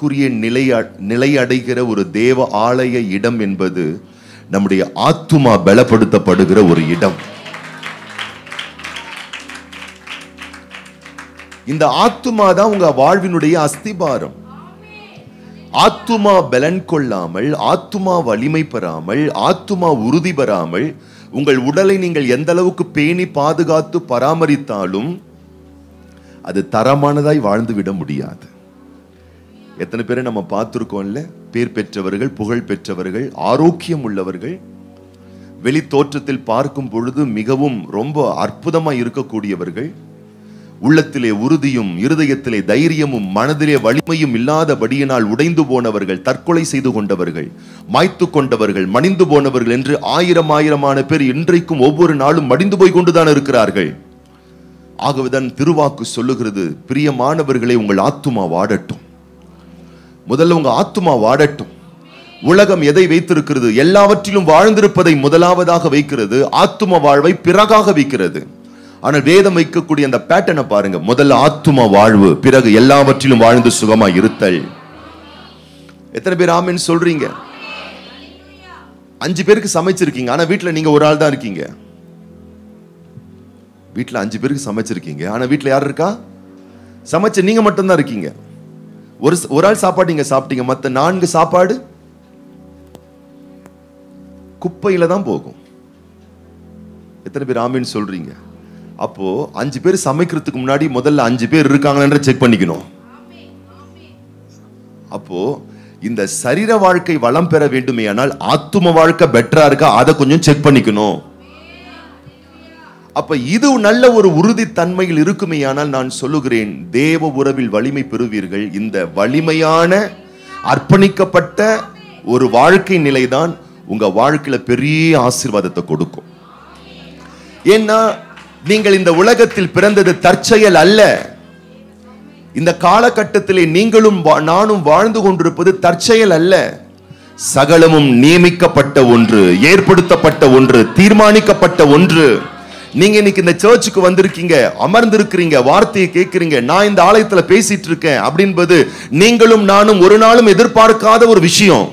ஆவிக்குரிய நிலை அடைகிற ஒரு தேவ ஆலய இடம் என்பது நம்முடைய ஆத்துமா பலப்படுத்தப்படுகிற ஒரு இடம். இந்த ஆத்துமா தான் உங்க வாழ்வினுடைய அஸ்திபாரம். ஆத்துமா பலன் கொள்ளாமல், ஆத்துமா வலிமை பெறாமல், ஆத்துமா உறுதி பெறாமல் உங்கள் உடலை நீங்கள் எந்த அளவுக்கு பேணி பாதுகாத்து பராமரித்தாலும் அது தரமானதாய் வாழ்ந்து விட முடியாது. எத்தனை பேரை நம்ம பார்த்திருக்கோம்ல, பேர் பெற்றவர்கள், புகழ் பெற்றவர்கள், ஆரோக்கியம் உள்ளவர்கள், வெளி தோற்றத்தில் பார்க்கும் பொழுது மிகவும் ரொம்ப அற்புதமா இருக்கக்கூடியவர்கள், உள்ளத்திலே உறுதியும் இருதயத்திலே தைரியமும் மனதிலே வலிமையும் இல்லாதபடியினால் உடைந்து போனவர்கள், தற்கொலை செய்து கொண்டவர்கள், மாய்த்து கொண்டவர்கள், மடிந்து போனவர்கள் என்று ஆயிரமான பேர் இன்றைக்கும் ஒவ்வொரு நாளும் மடிந்து போய் கொண்டுதான் இருக்கிறார்கள். ஆகவேதான் திருவாக்கு சொல்லுகிறது, பிரியமானவர்களே, உங்கள் ஆத்துமா வாடட்டும். முதல்ல உங்க ஆத்துமா வாடட்டும். உலகம் எதை வைத்திருக்கிறது? எல்லாவற்றிலும் வாழ்ந்திருப்பதை முதலாவதாக வைக்கிறது, ஆத்தும வாழ்வை பிறகாக வைக்கிறது. ஆனால் வேதம் வைக்கக்கூடிய அந்த பேட்டர்னை பாருங்க. முதல்ல ஆத்தும வாழ்வு, பிறகு எல்லாவற்றிலும் வாழ்ந்து சுகமா இருத்தல். எத்தனை பேர் ஆமென் சொல்றீங்க? 5 பேருக்கு சமைச்சிருக்கீங்க, ஆனா வீட்டுல நீங்க ஒரு ஆள் தான் இருக்கீங்க. வீட்டுல 5 பேருக்கு சமைச்சிருக்கீங்க, ஆனா வீட்டுல யார் இருக்கா? சமைச்ச நீங்க மட்டும்தான் இருக்கீங்க. ஒரு ஆள் சாப்பாடு நீங்க சாப்பிட்டீங்க, மத்த 4 சாப்பாடு குப்பையில தான் போகும். எத்தனை பேர் ஆமென் சொல்றீங்க? அப்போ 5 பேர் சமைக்கிறதுக்கு முன்னாடி முதல்ல 5 பேர் இருக்காங்கன்னு செக் பண்ணிக்கணும். அப்போ இந்த சரீர வாழ்க்கை வளம் பெற வேண்டுமே ஆனால் ஆத்தும வாழ்க்கை பெட்டரா இருக்கா அதை கொஞ்சம் செக் பண்ணிக்கணும். அப்ப இது நல்ல ஒரு உறுதி தன்மையில் இருக்குமே ஆனால் நான் சொல்லுகிறேன், தேவ உறவில் வலிமை பெறுவீர்கள். இந்த வலிமையான அர்ப்பணிக்கப்பட்ட ஒரு வாழ்க்கை நிலைதான் உங்க வாழ்க்கையில பெரிய ஆசீர்வாதத்தை கொடுக்கும். ஏன்னா நீங்கள் இந்த உலகத்தில் பிறந்தது தற்செயல் அல்ல. இந்த காலகட்டத்திலே நீங்களும் நானும் வாழ்ந்து கொண்டிருப்பது தற்செயல் அல்ல. சகலமும் நியமிக்கப்பட்ட ஒன்று, ஏற்படுத்தப்பட்ட ஒன்று, தீர்மானிக்கப்பட்ட ஒன்று. நீங்க இன்னைக்கு இந்த சர்ச்சுக்கு வந்திருக்கீங்க, அமர்ந்திருக்கிறீங்க, வார்த்தையை கேட்கிறீங்க, நான் இந்த ஆலயத்துல பேசிட்டு இருக்கேன் அப்படின்பது நீங்களும் நானும் ஒரு நாளும் எதிர்பார்க்காத ஒரு விஷயம்.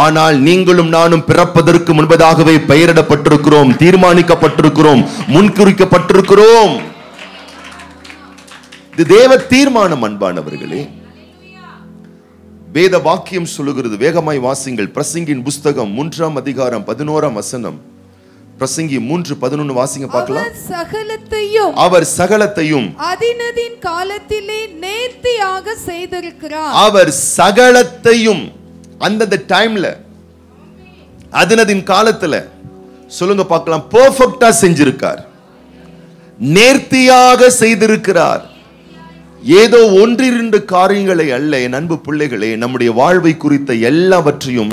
ஆனால் நீங்களும் நானும் பிறப்பதற்கு முன்பதாகவே பெயரிடப்பட்டிருக்கிறோம், தீர்மானிக்கப்பட்டிருக்கிறோம், முன்குறிக்கப்பட்டிருக்கிறோம். இது தேவ தீர்மானம். அன்பானவர்களே, வேத வாக்கியம் சொல்லுகிறது, வேகமாய் வாசிங்கள். பிரசங்கியின் புஸ்தகம் 3ஆம் அதிகாரம் 11ஆம் வசனம். பிரசங்கி 3:11 வாசிங்க பார்க்கலாம். அவர் சகலத்தையும் அதினதின் காலத்திலே நேர்த்தியாக செய்திருக்கிறார். அவர் சகலத்தையும் அந்த டைம்ல, அதினதின் காலத்துல, சொல்லுங்க பார்க்கலாம், பெர்ஃபெக்ட்டா செஞ்சிருக்கார், நேர்த்தியாக செய்திருக்கிறார். ஏதோ 1-2 காரியங்களை அல்ல. என் அன்பு பிள்ளைகளே, நம்முடைய வாழ்வை குறித்த எல்லாவற்றையும்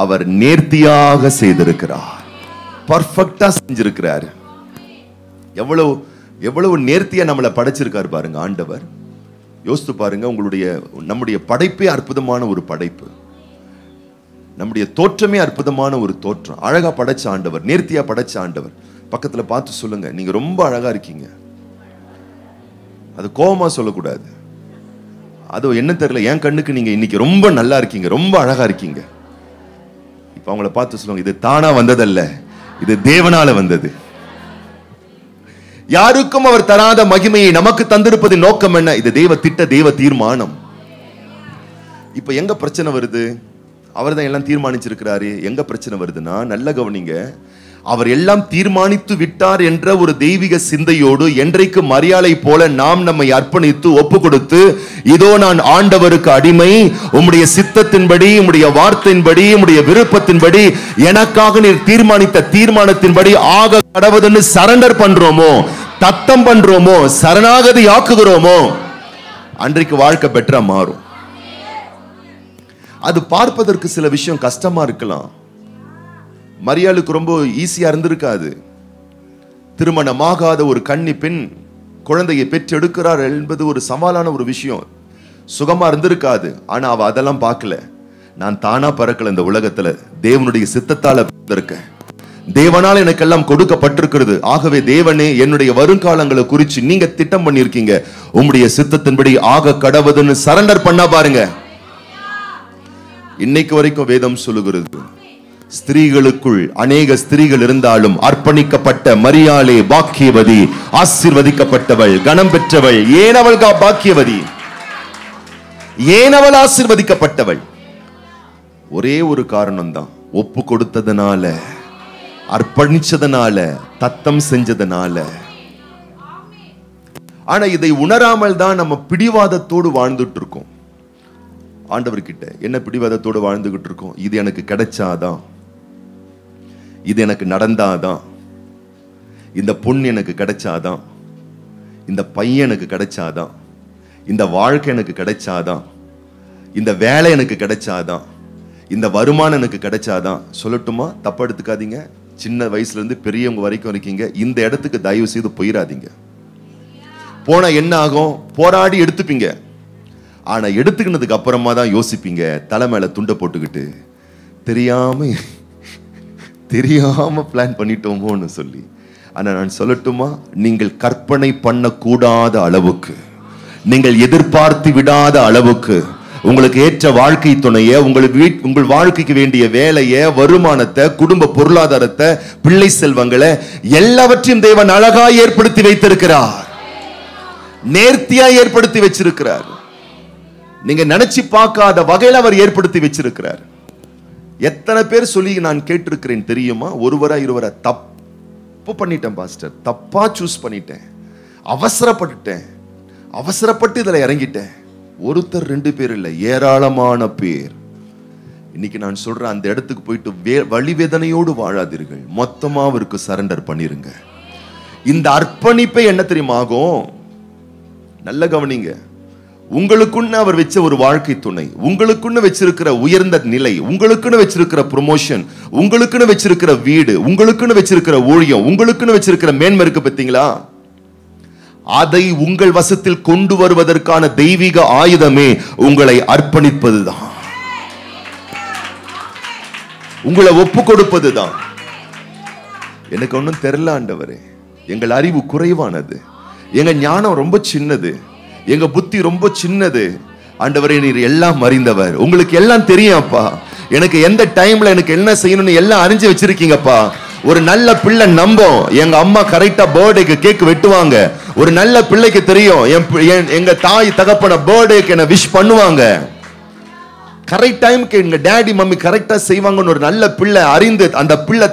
அவர் நேர்த்தியாக செய்திருக்கிறார், பர்ஃபெக்ட்டா செஞ்சிருக்கிறார். எவ்வளவு நேர்த்தியா நம்மளை படைச்சிருக்காரு பாருங்க ஆண்டவர். யோசித்து பாருங்க. நம்முடைய படைப்பே அற்புதமான ஒரு படைப்பு. நம்முடைய தோற்றமே அற்புதமான ஒரு தோற்றம். அழகா படைச்ச ஆண்டவர், நேர்த்தியா படைச்ச ஆண்டவர். பக்கத்துல பார்த்து சொல்லுங்க, நீங்க ரொம்ப அழகா இருக்கீங்க. அது கோபமா சொல்லக்கூடாது. அது என்ன தெரியல, என் கண்ணுக்கு நீங்க இன்னைக்கு ரொம்ப நல்லா இருக்கீங்க, ரொம்ப அழகா இருக்கீங்க. இப்ப அவங்கள பார்த்து சொல்லுங்க, இது தானா வந்ததல்ல, இது தேவனால வந்தது. யாருக்கும் அவர் தராத மகிமையை நமக்கு தந்திருப்பது நோக்கம் என்ன? இது தேவ திட்ட, தேவ தீர்மானம். இப்ப எங்க பிரச்சனை வருது? அவர் தான் எல்லாம் தீர்மானிச்சிருக்கிறாரு. எங்க பிரச்சனை வருதுன்னா, நல்ல கவனிங்க, அவர் எல்லாம் தீர்மானித்து விட்டார் என்ற ஒரு தெய்வீக சிந்தையோடு என்றைக்கு மரியாதை போல நாம் நம்மை அர்ப்பணித்து ஒப்பு கொடுத்து, இதோ நான் ஆண்டவருக்கு அடிமை, உம்முடைய சித்தத்தின்படி, உம்முடைய வார்த்தையின்படி, உம்முடைய விருப்பத்தின்படி, எனக்காக நீர் தீர்மானித்த தீர்மானத்தின்படி ஆக கடவுதுன்னு சரண்டர் பண்றோமோ, தத்தம் பண்றோமோ, சரணாகதி ஆக்குகிறோமோ, அன்றைக்கு வாழ்க்கை பெட்டரா மாறும். அது பார்ப்பதற்கு சில விஷயம் கஷ்டமா இருக்கலாம். மரியாளுக்கு ரொம்ப ஈஸியா இருந்திருக்காது. திருமணமாகாத ஒரு கன்னி பெண் குழந்தையை பெற்றெடுக்கிறார் என்பது ஒரு சவாலான ஒரு விஷயம். சுகமா இருந்திருக்காது. ஆனா அவ அதெல்லாம் பார்க்கல. நான் தானா பறக்கல இந்த உலகத்துல, தேவனுடைய சித்தத்தால பிறந்திருக்கேன். தேவனால் எனக்கெல்லாம் கொடுக்கப்பட்டிருக்கிறது. ஆகவே தேவனே, என்னுடைய வருங்காலங்களை குறித்து நீங்க திட்டம் பண்ணிருக்கீங்க, உம்முடைய சித்தத்தின்படி ஆக கடவுதுன்னு சரண்டர் பண்ணா பாருங்க, இன்னைக்கு வரைக்கும் வேதம் சொல்லுகிறது, ஸ்திரீகளுக்குள் அநேக ஸ்திரீகள் இருந்தாலும் அர்ப்பணிக்கப்பட்ட மரியாளே பாக்கியவதி, ஆசீர்வதிக்கப்பட்டவள், கனம் பெற்றவள். ஏன் அவள் பாக்கியவதி? ஏன் அவள் ஆசீர்வதிக்கப்பட்டவள்? ஒரே ஒரு காரணம் தான், ஒப்பு கொடுத்ததுனால, அர்ப்பணிச்சதுனால, தத்தம் செஞ்சதுனால. ஆனா இதை உணராமல் தான் நம்ம பிடிவாதத்தோடு வாழ்ந்துட்டு இருக்கோம். ஆண்டவர்கிட்ட என்ன பிடிவாதத்தோடு வாழ்ந்துகிட்டு இருக்கோம்? இது எனக்கு கிடைச்சாதான், இது எனக்கு நடந்தாதான், இந்த பொண்ணு எனக்கு கிடைச்சாதான், இந்த பையன் எனக்கு கிடைச்சாதான், இந்த வாழ்க்கை எனக்கு கிடைச்சாதான், இந்த வேலை எனக்கு கிடைச்சாதான், இந்த வருமானம் எனக்கு கிடைச்சாதான். சொல்லட்டுமா, தப்பா எடுத்துக்காதீங்க. சின்ன வயசுல இருந்து பெரியவங்க வரைக்கும் இருக்கீங்க, இந்த இடத்துக்கு தயவு செய்து போயிடாதீங்க. போனா என்ன ஆகும்? போராடி எடுத்துப்பீங்க. ஆனா எடுத்துக்கினதுக்கு அப்புறமா தான் யோசிப்பீங்க, தலை மேல துண்டை போட்டுக்கிட்டு தெரியாம பிளான் பண்ணிட்டோமோன்னு சொல்லி. ஆனா நான் சொல்லட்டுமா, நீங்கள் கற்பனை பண்ணக்கூடாத அளவுக்கு, நீங்கள் எதிர்பார்த்து விடாத அளவுக்கு உங்களுக்கு ஏற்ற வாழ்க்கை துணைய, உங்கள் வாழ்க்கைக்கு வேண்டிய வேலைய, வருமானத்தை, குடும்ப பொருளாதாரத்தை, பிள்ளை செல்வங்களை எல்லாவற்றையும் தேவன் அழகாய் ஏற்படுத்தி வைத்திருக்கிறார். நேர்த்தியா ஏற்படுத்தி வச்சிருக்கிறார். நீங்க நினைச்சு பார்க்காத வகையில் அவர் ஏற்படுத்தி வச்சிருக்கிறார். எத்தனை பேர் சொல்லி நான் கேட்டிருக்கிறேன் தெரியுமா? ஒருவரா இருவரா, தப்பு பண்ணிட்டேன் பாஸ்டர், தப்பா சூஸ் பண்ணிட்டேன், அவசரப்பட்டு இதுல இறங்கிட்டேன். ஒருத்தர் ரெண்டு பேர் இல்ல, ஏராளமான பேர். இன்னைக்கு நான் சொல்றேன், அந்த இடத்துக்கு போயிட்டு வலி வேதனையோடு வாழாதீர்கள், மொத்தமா அவருக்கு சரண்டர் பண்ணிருங்க. இந்த அர்ப்பணிப்பை என்ன தெரியுமா ஆகும்? நல்ல கவனிங்க. உங்களுக்குன்னு அவர் வச்ச ஒரு வாழ்க்கை துணை, உங்களுக்குன்னு வச்சிருக்கிற உயர்ந்த நிலை, உங்களுக்குன்னு வச்சிருக்கிற ப்ரொமோஷன், உங்களுக்குன்னு வச்சிருக்கிற வீடு, உங்களுக்குன்னு வச்சிருக்கிற ஊழியம், உங்களுக்குன்னு வச்சிருக்கிற மேன்மை இருக்கு பார்த்தீங்களா? அதை உங்கள் வசத்தில் கொண்டு வருவதற்கான தெய்வீக ஆயுதமே உங்களை அர்ப்பணிப்பதுதான், உங்களை ஒப்பு கொடுப்பதுதான். எனக்கு ஒன்றும் தெரியல ஆண்டவரே, எங்கள் அறிவு குறைவானது, எங்க ஞானம் ரொம்ப சின்னது, எங்க புத்தி ரொம்ப சின்னது. ஆண்டவரே, நீர் எல்லாம் அறிந்தவர், உங்களுக்கு எல்லாம் தெரியும் அப்பா. எனக்கு எந்த டைம்ல எனக்கு என்ன செய்யணும்னு எல்லாம் அறிஞ்சு வச்சிருக்கீங்கப்பா. ஒரு நல்ல பிள்ளை நம்பும், எங்க அம்மா கரெக்டா பர்த்டேக்கு கேக் வெட்டுவாங்க. ஒரு நல்ல பிள்ளைக்கு தெரியும், எங்க தாய் தகப்பன பர்த்டேக்கு என்ன விஷ் பண்ணுவாங்க. கரெக்ட் டைம்க்கு எங்க டாடி மம்மி கரெக்டா செய்வாங்கன்னு ஒரு நல்ல பிள்ளை அறிந்து, அந்த பிள்ளை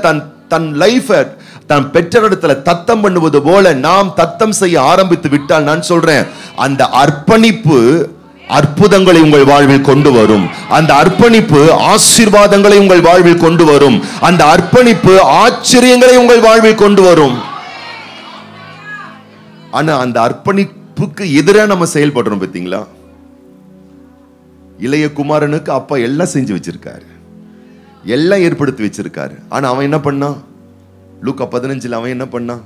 தன் லைஃப தான் பெற்றோரிடத்துல தத்தம் பண்ணுவது போல நாம் தத்தம் செய்ய ஆரம்பித்து விட்டால், நான் சொல்றேன், அந்த அர்ப்பணிப்பு அற்புதங்களை உங்கள் வாழ்வில் கொண்டு வரும். அந்த அர்ப்பணிப்பு ஆசீர்வாதங்களை உங்கள் வாழ்வில் கொண்டு வரும். அந்த அர்ப்பணிப்பு ஆச்சரியங்களை உங்கள் வாழ்வில் கொண்டு வரும். ஆனா அந்த அர்ப்பணிப்புக்கு எதிராக நம்ம செயல்படுறோம் பார்த்தீங்களா? இளைய குமாரனுக்கு அப்பா எல்லாம் செஞ்சு வச்சிருக்காரு, எல்லாம் ஏற்படுத்தி வச்சிருக்காரு. ஆனா அவன் என்ன பண்ணான்? லூக்கா 15 அவன் என்ன பண்ணான்?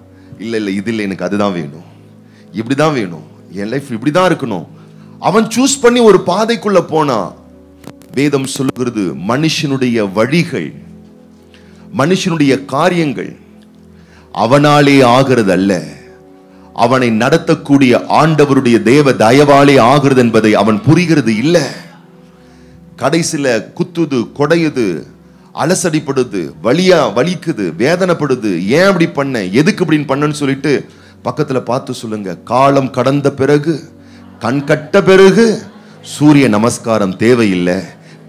இல்ல இது இல்லை, எனக்கு அதுதான் வேணும், இப்படிதான் வேணும், என் லைஃப் இப்படிதான் இருக்கணும். அவன் சூஸ் பண்ணி ஒரு பாதைக்குள்ள போனா. வேதம் சொல்லுகிறது, மனுஷனுடைய வழிகள், மனுஷனுடைய காரியங்கள் அவனாலே ஆகிறது அல்ல, அவனை நடத்தக்கூடிய ஆண்டவருடைய தேவ தயவாலே ஆகிறது என்பதை அவன் புரிகிறது இல்ல. கடைசியில குத்துது, கொடையுது, அலசடிப்படுது, வலிக்குது, வேதனைப்படுது. ஏன் அப்படி பண்ண, எதுக்கு இப்படின்னு பண்ணன்னு சொல்லிட்டு பக்கத்துல பார்த்து சொல்லுங்க, காலம் கடந்த பிறகு, கண் கட்ட பிறகு சூரிய நமஸ்காரம் தேவையில்லை.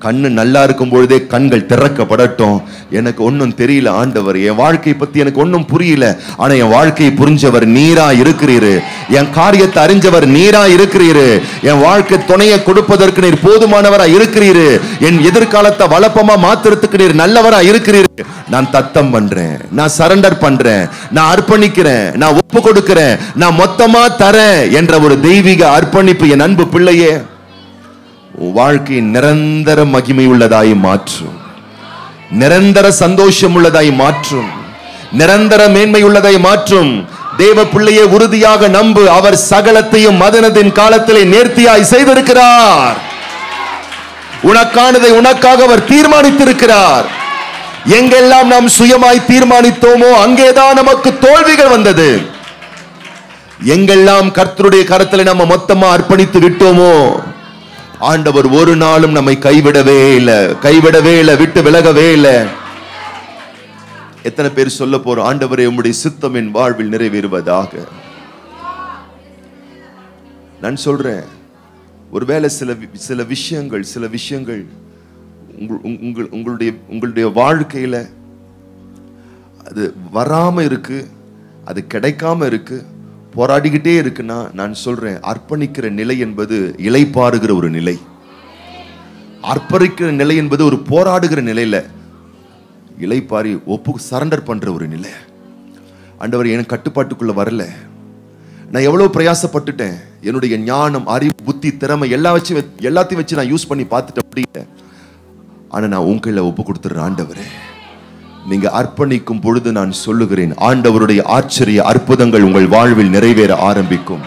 கண்ணு நல்லா இருக்கும் பொழுதே கண்கள் திறக்கப்படட்டும். எனக்கு ஒன்னும் தெரியல ஆண்டவர், என் வாழ்க்கை பத்தி எனக்கு ஒன்னும் புரியல, ஆனா என் வாழ்க்கையை புரிஞ்சவர் நீரா இருக்கிறீரு, என் காரியத்தை அறிஞ்சவர் நீரா இருக்கிறீரு, என் வாழ்க்கை துணையை கொடுப்பதற்கு நீர் போதுமானவரா இருக்கிறீரு, என் எதிர்காலத்தை வளப்பமா மாத்துறதுக்கு நீர் நல்லவரா இருக்கிறீரு. நான் தத்தம் பண்றேன், நான் சரண்டர் பண்றேன், நான் அர்ப்பணிக்கிறேன், நான் ஒப்பு கொடுக்கிறேன், நான் மொத்தமா தரேன் என்ற ஒரு தெய்வீக அர்ப்பணிப்பு என் அன்பு பிள்ளையே வாழ்க்கை நிரந்தர மகிமை உள்ளதாய் மாற்றும், நிரந்தர சந்தோஷம் உள்ளதாய் மாற்றும், நிரந்தர மேன்மை உள்ளதாய் மாற்றும். தேவ பிள்ளையை உறுதியாக நம்பு, அவர் சகலத்தையும் மதனத்தின் காலத்திலே நேர்த்தியாய் செய்திருக்கிறார். உனக்கானதை உனக்காக அவர் தீர்மானித்திருக்கிறார். எங்கெல்லாம் நாம் சுயமாய் தீர்மானித்தோமோ அங்கேதான் நமக்கு தோல்விகள் வந்தது. எங்கெல்லாம் கர்த்தருடைய கரத்தில் நம்ம மொத்தமா அர்ப்பணித்து விட்டோமோ ஆண்டவர் ஒரு நாளும் நம்மை கைவிடவே இல்லை, விட்டு விலகவே இல்லை. எத்தனை பேர் சொல்ல போறோம், ஆண்டவரே உம்முடைய சித்தம் என் வாழ்வில் நிறைவேறுவதாக. நான் சொல்றேன், ஒருவேளை சில விஷயங்கள் உங்களுடைய வாழ்க்கையில அது வராம இருக்கு, அது கிடைக்காம இருக்கு, போராடிக்கிட்டே இருக்குன்னா நான் சொல்றேன், அர்ப்பணிக்கிற நிலை என்பது இளைப்பாறுகிற ஒரு நிலை. அர்ப்பணிக்கிற நிலை என்பது ஒரு போராடுகிற நிலையில இளைப்பாரி சரண்டர் பண்ற ஒரு நிலை. ஆண்டவர் எனக்கு கட்டுப்பாட்டுக்குள்ள வரல, நான் எவ்வளவு பிரயாசப்பட்டுட்டேன், என்னுடைய ஞானம், அறிவு, புத்தி, திறமை எல்லாத்தையும் வச்சு நான் யூஸ் பண்ணி பார்த்துட்டேன், முடியல. ஆனா நான் உன் கையில ஒப்பு கொடுத்துறேன். ஆண்டவரே, நீங்க அர்ப்பணிக்கும் பொழுது நான் சொல்லுகிறேன், ஆண்டவருடைய ஆச்சரிய அற்புதங்கள் உங்கள் வாழ்வில் நிறைவேற ஆரம்பிக்கும்.